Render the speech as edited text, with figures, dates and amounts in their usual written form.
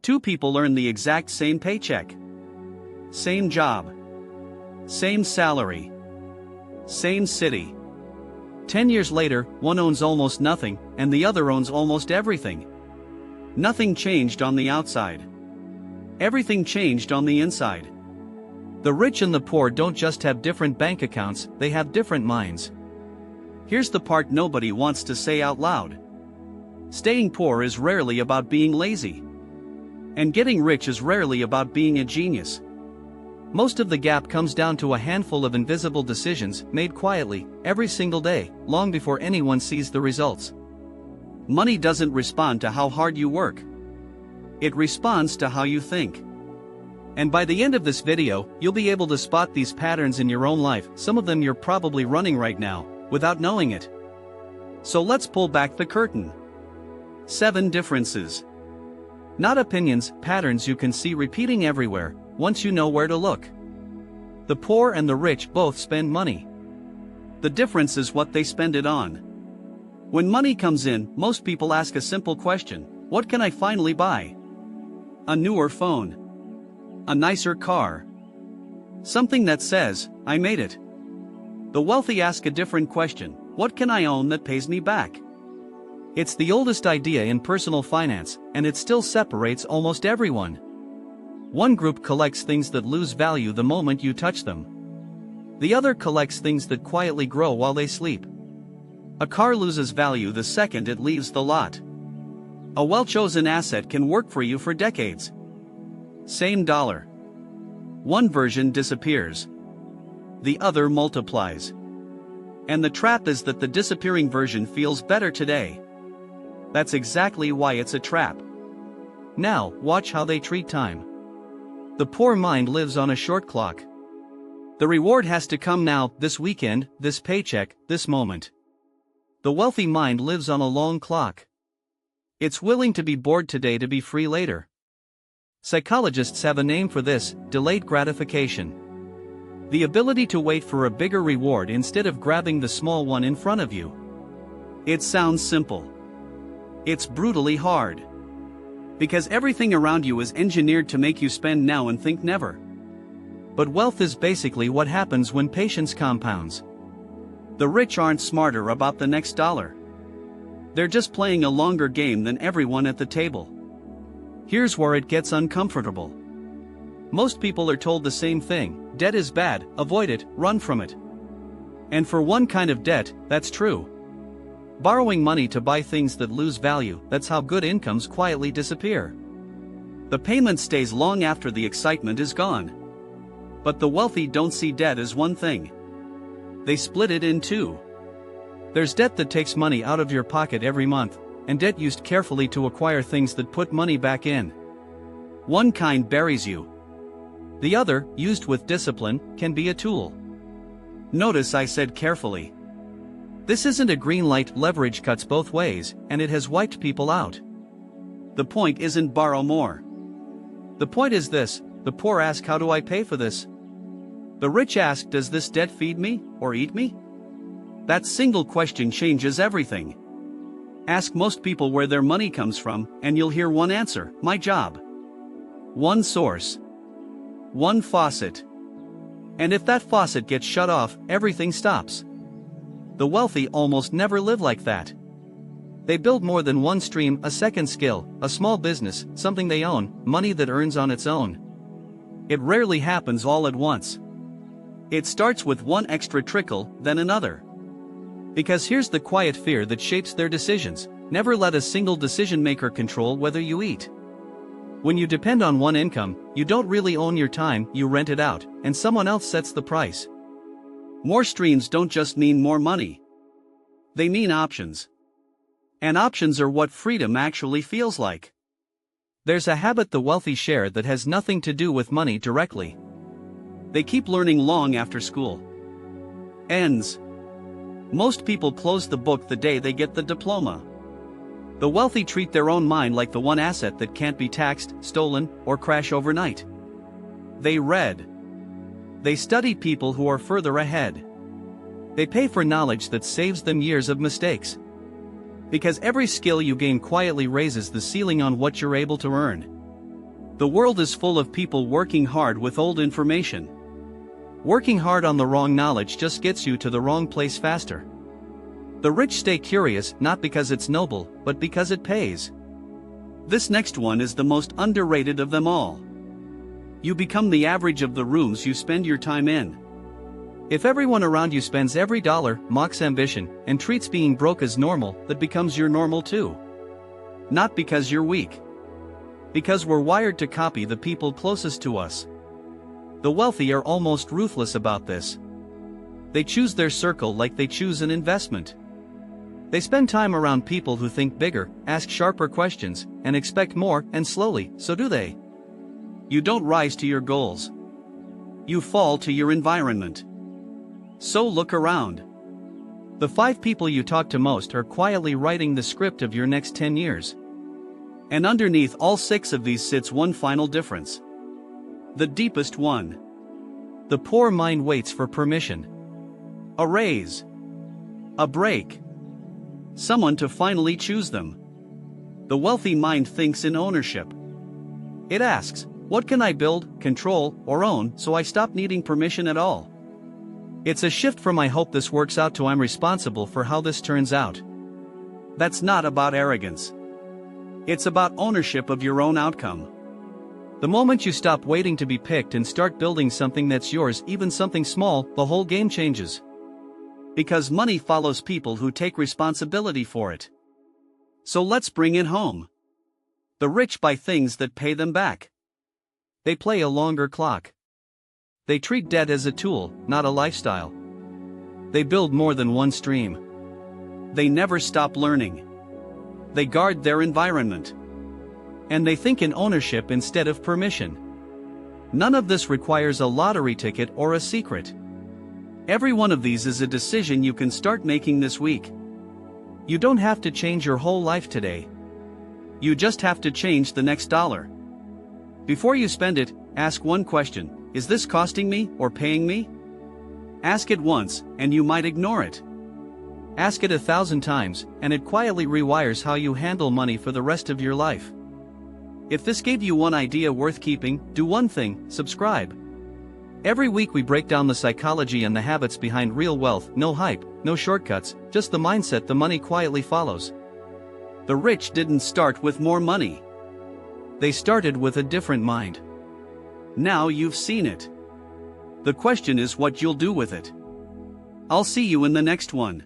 Two people earn the exact same paycheck. Same job. Same salary. Same city. 10 years later, one owns almost nothing, and the other owns almost everything. Nothing changed on the outside. Everything changed on the inside. The rich and the poor don't just have different bank accounts, they have different minds. Here's the part nobody wants to say out loud. Staying poor is rarely about being lazy. And getting rich is rarely about being a genius. Most of the gap comes down to a handful of invisible decisions made quietly, every single day, long before anyone sees the results. Money doesn't respond to how hard you work. It responds to how you think. And by the end of this video, you'll be able to spot these patterns in your own life, some of them you're probably running right now, without knowing it. So let's pull back the curtain. 7 differences. Not opinions, patterns you can see repeating everywhere, once you know where to look. The poor and the rich both spend money. The difference is what they spend it on. When money comes in, most people ask a simple question: what can I finally buy? A newer phone. A nicer car. Something that says, I made it. The wealthy ask a different question: what can I own that pays me back? It's the oldest idea in personal finance, and it still separates almost everyone. One group collects things that lose value the moment you touch them. The other collects things that quietly grow while they sleep. A car loses value the second it leaves the lot. A well-chosen asset can work for you for decades. Same dollar. One version disappears. The other multiplies. And the trap is that the disappearing version feels better today. That's exactly why it's a trap. Now, watch how they treat time. The poor mind lives on a short clock. The reward has to come now, this weekend, this paycheck, this moment. The wealthy mind lives on a long clock. It's willing to be bored today to be free later. Psychologists have a name for this: delayed gratification. The ability to wait for a bigger reward instead of grabbing the small one in front of you. It sounds simple. It's brutally hard. Because everything around you is engineered to make you spend now and think never. But wealth is basically what happens when patience compounds. The rich aren't smarter about the next dollar. They're just playing a longer game than everyone at the table. Here's where it gets uncomfortable. Most people are told the same thing: debt is bad, avoid it, run from it. And for one kind of debt, that's true. Borrowing money to buy things that lose value, that's how good incomes quietly disappear. The payment stays long after the excitement is gone. But the wealthy don't see debt as one thing. They split it in two. There's debt that takes money out of your pocket every month, and debt used carefully to acquire things that put money back in. One kind buries you. The other, used with discipline, can be a tool. Notice I said carefully. This isn't a green light. Leverage cuts both ways, and it has wiped people out. The point isn't borrow more. The point is this: the poor ask, how do I pay for this? The rich ask, does this debt feed me, or eat me? That single question changes everything. Ask most people where their money comes from, and you'll hear one answer: my job. One source. One faucet. And if that faucet gets shut off, everything stops. The wealthy almost never live like that. They build more than one stream: a second skill, a small business, something they own, money that earns on its own. It rarely happens all at once. It starts with one extra trickle, then another. Because here's the quiet fear that shapes their decisions: never let a single decision maker control whether you eat. When you depend on one income, you don't really own your time, you rent it out, and someone else sets the price. More streams don't just mean more money. They mean options. And options are what freedom actually feels like. There's a habit the wealthy share that has nothing to do with money directly. They keep learning long after school ends. Most people close the book the day they get the diploma. The wealthy treat their own mind like the one asset that can't be taxed, stolen, or crash overnight. They read. They study people who are further ahead. They pay for knowledge that saves them years of mistakes. Because every skill you gain quietly raises the ceiling on what you're able to earn. The world is full of people working hard with old information. Working hard on the wrong knowledge just gets you to the wrong place faster. The rich stay curious not because it's noble, but because it pays. This next one is the most underrated of them all. You become the average of the rooms you spend your time in. If everyone around you spends every dollar, mocks ambition, and treats being broke as normal, that becomes your normal too. Not because you're weak. Because we're wired to copy the people closest to us. The wealthy are almost ruthless about this. They choose their circle like they choose an investment. They spend time around people who think bigger, ask sharper questions, and expect more, and slowly, so do they. You don't rise to your goals. You fall to your environment. So look around. The 5 people you talk to most are quietly writing the script of your next 10 years. And underneath all 6 of these sits one final difference. The deepest one. The poor mind waits for permission. A raise. A break. Someone to finally choose them. The wealthy mind thinks in ownership. It asks, what can I build, control, or own so I stop needing permission at all? It's a shift from I hope this works out to I'm responsible for how this turns out. That's not about arrogance. It's about ownership of your own outcome. The moment you stop waiting to be picked and start building something that's yours, even something small, the whole game changes. Because money follows people who take responsibility for it. So let's bring it home. The rich buy things that pay them back. They play a longer clock. They treat debt as a tool, not a lifestyle. They build more than one stream. They never stop learning. They guard their environment. And they think in ownership instead of permission. None of this requires a lottery ticket or a secret. Every one of these is a decision you can start making this week. You don't have to change your whole life today. You just have to change the next dollar. Before you spend it, ask one question: is this costing me or paying me? Ask it once, and you might ignore it. Ask it 1,000 times, and it quietly rewires how you handle money for the rest of your life. If this gave you one idea worth keeping, do one thing: subscribe. Every week we break down the psychology and the habits behind real wealth. No hype, no shortcuts, just the mindset the money quietly follows. The rich didn't start with more money. They started with a different mind. Now you've seen it. The question is what you'll do with it. I'll see you in the next one.